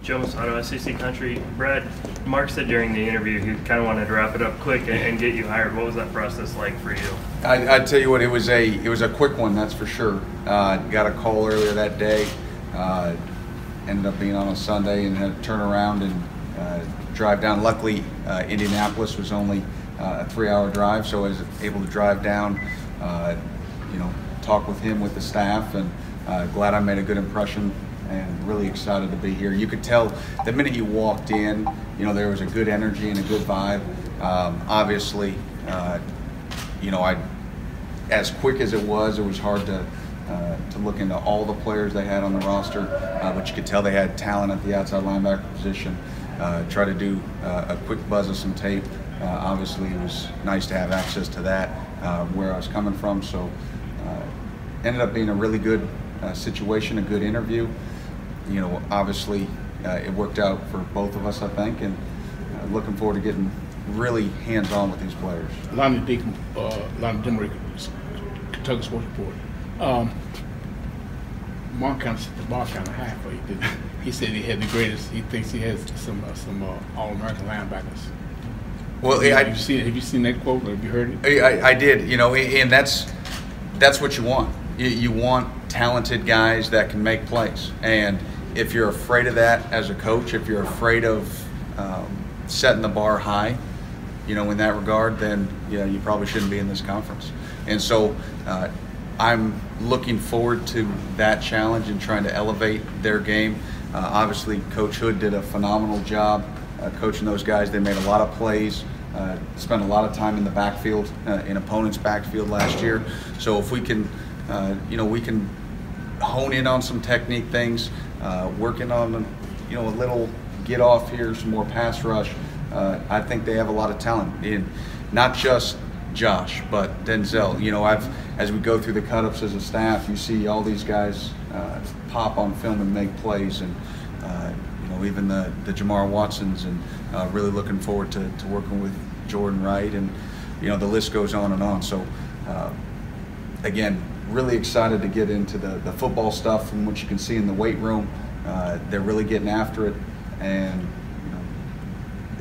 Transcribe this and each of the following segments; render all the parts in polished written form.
Joe Masato, SEC Country. Brad, Mark said during the interview he kind of wanted to wrap it up quick and get you hired. What was that process like for you? I'd tell you what, it was a quick one, that's for sure. Got a call earlier that day. Ended up being on a Sunday and had to turn around and drive down. Luckily, Indianapolis was only a 3-hour drive, so I was able to drive down, talk with him, with the staff, and glad I made a good impression and really excited to be here. You could tell the minute you walked in, there was a good energy and a good vibe. Obviously, as quick as it was hard to look into all the players they had on the roster, but you could tell they had talent at the outside linebacker position. Try to do a quick buzz of some tape. Obviously, it was nice to have access to that where I was coming from. So, ended up being a really good situation, a good interview. Obviously, it worked out for both of us, I think, and looking forward to getting really hands-on with these players. Lonnie Deacon, Lonnie Dimmer, Kentucky Sports Report. Mark kind of set the bar kind of high for you, didn't he? He said he had the greatest. He thinks he has some All-American linebackers. Well, have you seen that quote, or have you heard it? I did. And that's what you want. You want talented guys that can make plays. And if you're afraid of that as a coach, if you're afraid of setting the bar high, in that regard, then you probably shouldn't be in this conference. And so I'm looking forward to that challenge and trying to elevate their game. Obviously, Coach Hood did a phenomenal job coaching those guys. They made a lot of plays, spent a lot of time in the backfield, in opponents' backfield last year. So if we can, we can hone in on some technique things, working on, a little get off here, some more pass rush. I think they have a lot of talent in not just Josh, but Denzel. As we go through the cut-ups as a staff, you see all these guys pop on film and make plays, and even the Jamar Watsons, and really looking forward to working with Jordan Wright, and the list goes on and on. So again, really excited to get into the football stuff, from what you can see in the weight room. They're really getting after it, and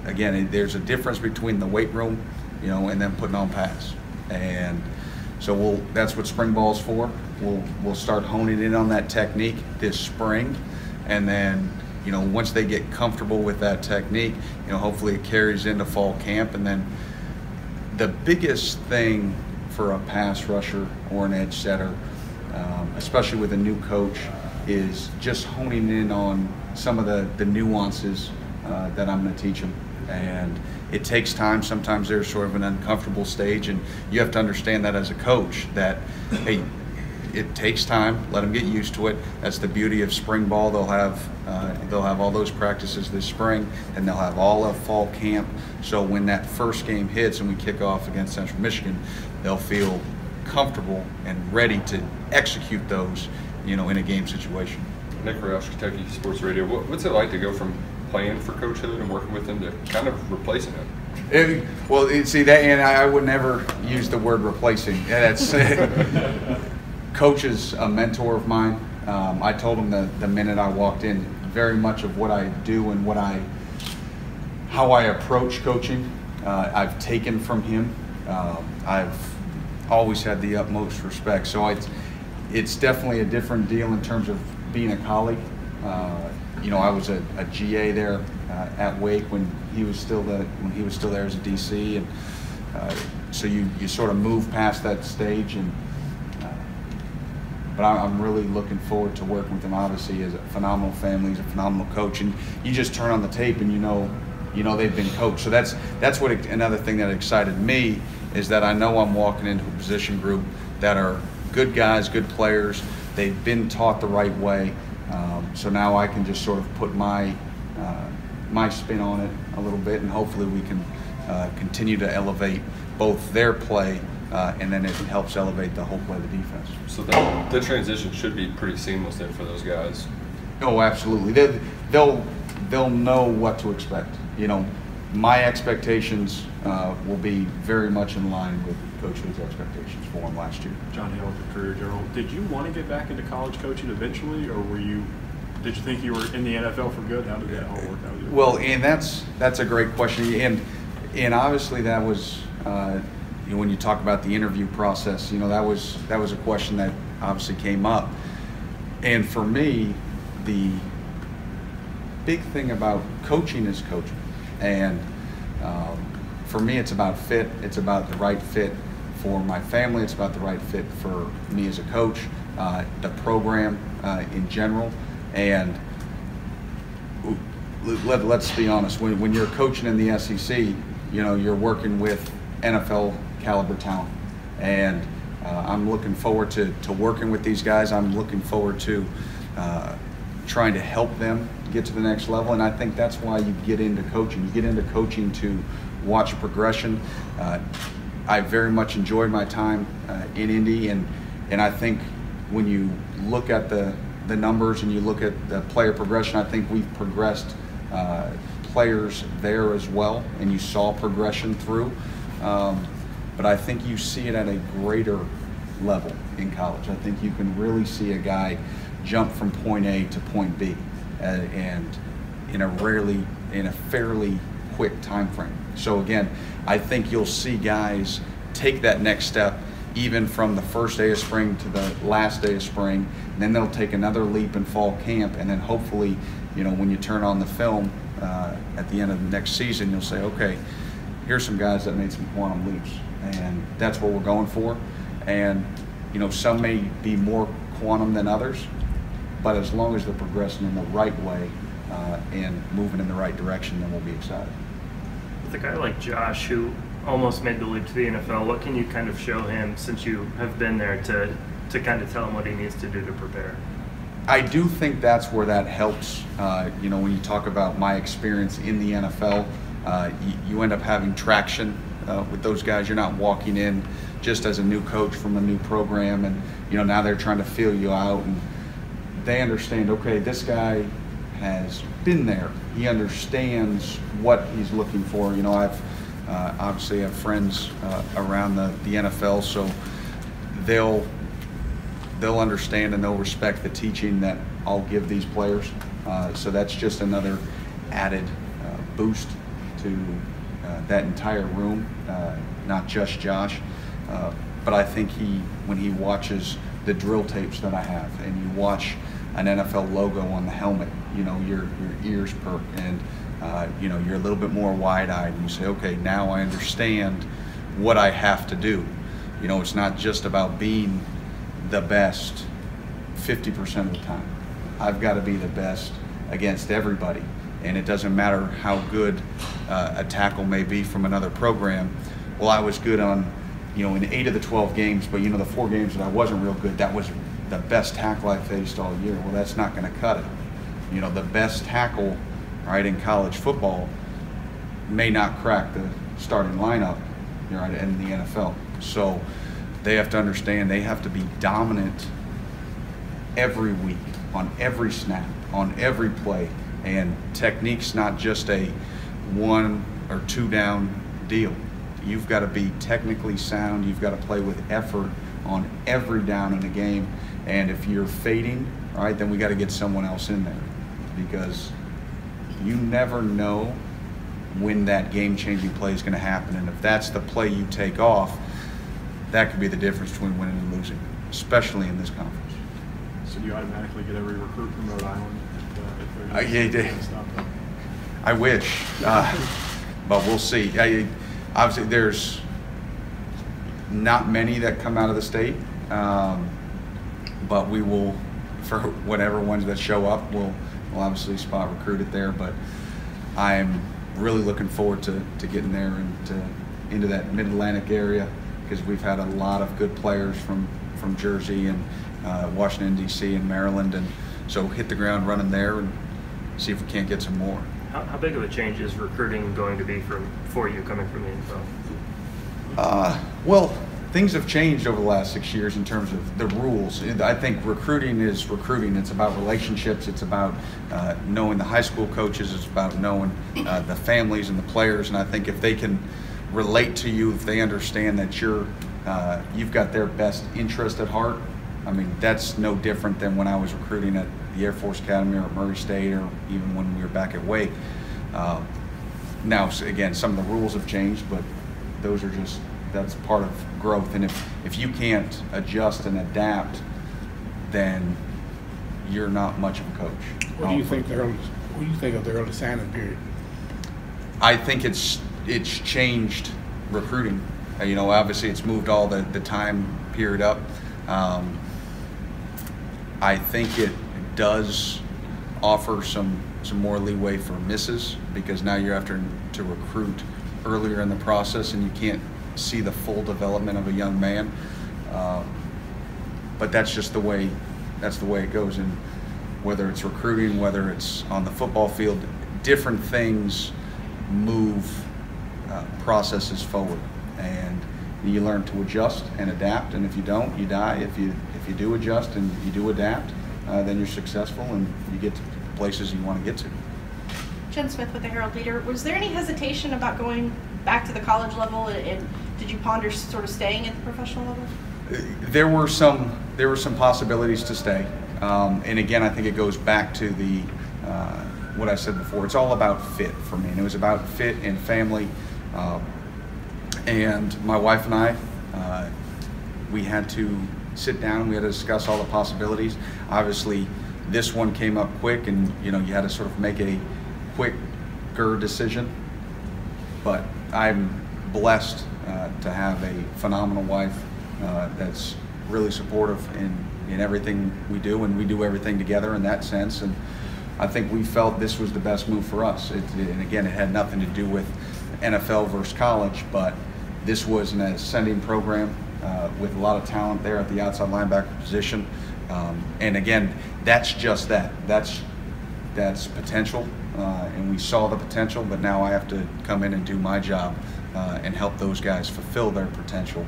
again, there's a difference between the weight room, and then putting on pads. And so that's what spring ball's for. We'll start honing in on that technique this spring, and then once they get comfortable with that technique, hopefully it carries into fall camp. And then the biggest thing for a pass rusher or an edge setter, especially with a new coach, is just honing in on some of the nuances that I'm going to teach them. And it takes time. Sometimes there's sort of an uncomfortable stage, and you have to understand that as a coach, that, hey, it takes time. Let them get used to it. That's the beauty of spring ball. They'll have all those practices this spring, and they'll have all of fall camp. So when that first game hits and we kick off against Central Michigan, they'll feel comfortable and ready to execute those, in a game situation. Nick Roush, Kentucky Sports Radio. What's it like to go from playing for Coach Hood and working with him to kind of replacing him? See that, and I would never use the word replacing. That's Coach is a mentor of mine. I told him the minute I walked in, very much of what I do and how I approach coaching, I've taken from him. I've always had the utmost respect. So it's definitely a different deal in terms of being a colleague. I was a GA there at Wake when he was still there as a DC, and so you sort of move past that stage. And but I'm really looking forward to working with him. Obviously, he's a phenomenal family, he's a phenomenal coach, and you just turn on the tape and they've been coached. So that's another thing that excited me, is that I know I'm walking into a position group that are good guys, good players. They've been taught the right way. So now I can just sort of put my spin on it a little bit, and hopefully we can continue to elevate both their play, and then it helps elevate the whole play of the defense. So the transition should be pretty seamless then for those guys. Oh, absolutely. They'll know what to expect. My expectations will be very much in line with Coach Hood's expectations for him last year. John Hill with the Career Journal. Did you want to get back into college coaching eventually, or were you Did you think you were in the NFL for good? How did that all work out? Well, and that's a great question, and obviously that was when you talk about the interview process, that was a question that obviously came up, and for me, the big thing about coaching is coaching, and for me, it's about fit. It's about the right fit for my family. It's about the right fit for me as a coach, the program in general. And let's be honest, when you're coaching in the SEC, you're working with NFL caliber talent. And I'm looking forward to working with these guys. I'm looking forward to trying to help them get to the next level. And I think that's why you get into coaching. You get into coaching to watch progression. I very much enjoyed my time in Indy, and I think when you look at the numbers and you look at the player progression, I think we've progressed players there as well, and you saw progression through. But I think you see it at a greater level in college. I think you can really see a guy jump from point A to point B, and in a fairly quick time frame. So again, I think you'll see guys take that next step even from the first day of spring to the last day of spring, and then they'll take another leap in fall camp, and then hopefully, when you turn on the film at the end of the next season, you'll say, okay, here's some guys that made some quantum leaps, and that's what we're going for. And some may be more quantum than others, but as long as they're progressing in the right way and moving in the right direction, then we'll be excited. With a guy like Josh, who almost made the leap to the NFL, what can you kind of show him, since you have been there, to kind of tell him what he needs to do to prepare? I do think that's where that helps. When you talk about my experience in the NFL, you end up having traction with those guys. You're not walking in just as a new coach from a new program, and now they're trying to feel you out, and they understand, okay, this guy has been there. He understands what he's looking for. I've obviously have friends around the NFL, so they'll understand and they'll respect the teaching that I'll give these players. So that's just another added boost to that entire room, not just Josh. But I think when he watches the drill tapes that I have, and you watch an NFL logo on the helmet, your ears perk, and you're a little bit more wide-eyed, and you say, okay, now I understand what I have to do. It's not just about being the best 50% of the time. I've got to be the best against everybody, and it doesn't matter how good a tackle may be from another program. Well, I was good on, in 8 of the 12 games, but the 4 games that I wasn't real good, that was the best tackle I faced all year. Well, that's not going to cut it. The best tackle, right, in college football may not crack the starting lineup, right, in the NFL. So they have to understand they have to be dominant every week, on every snap, on every play. And technique's not just a 1 or 2 down deal. You've got to be technically sound. You've got to play with effort on every down in the game. And if you're fading, right, then we got to get someone else in there, because you never know when that game-changing play is going to happen. And if that's the play you take off, that could be the difference between winning and losing, especially in this conference. So do you automatically get every recruit from Rhode Island? I wish, but we'll see. Obviously, there's not many that come out of the state, but we will, for whatever ones that show up, we'll obviously spot recruit it there. But I'm really looking forward to getting there and into that Mid-Atlantic area, because we've had a lot of good players from Jersey and Washington, D.C. and Maryland, and so hit the ground running there and see if we can't get some more. How big of a change is recruiting going to be for you coming from the NFL? Well, things have changed over the last 6 years in terms of the rules. I think recruiting is recruiting. It's about relationships. It's about knowing the high school coaches. It's about knowing the families and the players. And I think if they can relate to you, if they understand that you've got their best interest at heart, I mean, that's no different than when I was recruiting at the Air Force Academy or at Murray State, or even when we were back at Wake. Now, again, some of the rules have changed, but that's part of growth. And if you can't adjust and adapt, then you're not much of a coach. What do you think of the early signing period? I think it's changed recruiting. Obviously it's moved all the time period up. I think it does offer some more leeway for misses, because now you're having to recruit earlier in the process and you can't see the full development of a young man. But that's just the way it goes. And whether it's recruiting, whether it's on the football field, different things move processes forward, and you learn to adjust and adapt. And if you don't, you die. If you do adjust and you do adapt, then you're successful and you get to places you want to get to. Jen Smith with the Herald Leader. Was there any hesitation about going back to the college level, and did you ponder sort of staying at the professional level? There were some possibilities to stay, and again, I think it goes back to the what I said before. It's all about fit for me, and it was about fit and family. And my wife and I, we had to sit down. We had to discuss all the possibilities. Obviously, this one came up quick, and you had to sort of make a quicker decision. But I'm blessed to have a phenomenal wife that's really supportive in everything we do, and we do everything together in that sense. And I think we felt this was the best move for us. And again, it had nothing to do with NFL versus college, but this was an ascending program with a lot of talent there at the outside linebacker position. And again, that's just that. That's potential, and we saw the potential, but now I have to come in and do my job and help those guys fulfill their potential.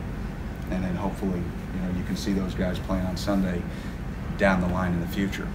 And then hopefully, you can see those guys playing on Sunday down the line in the future.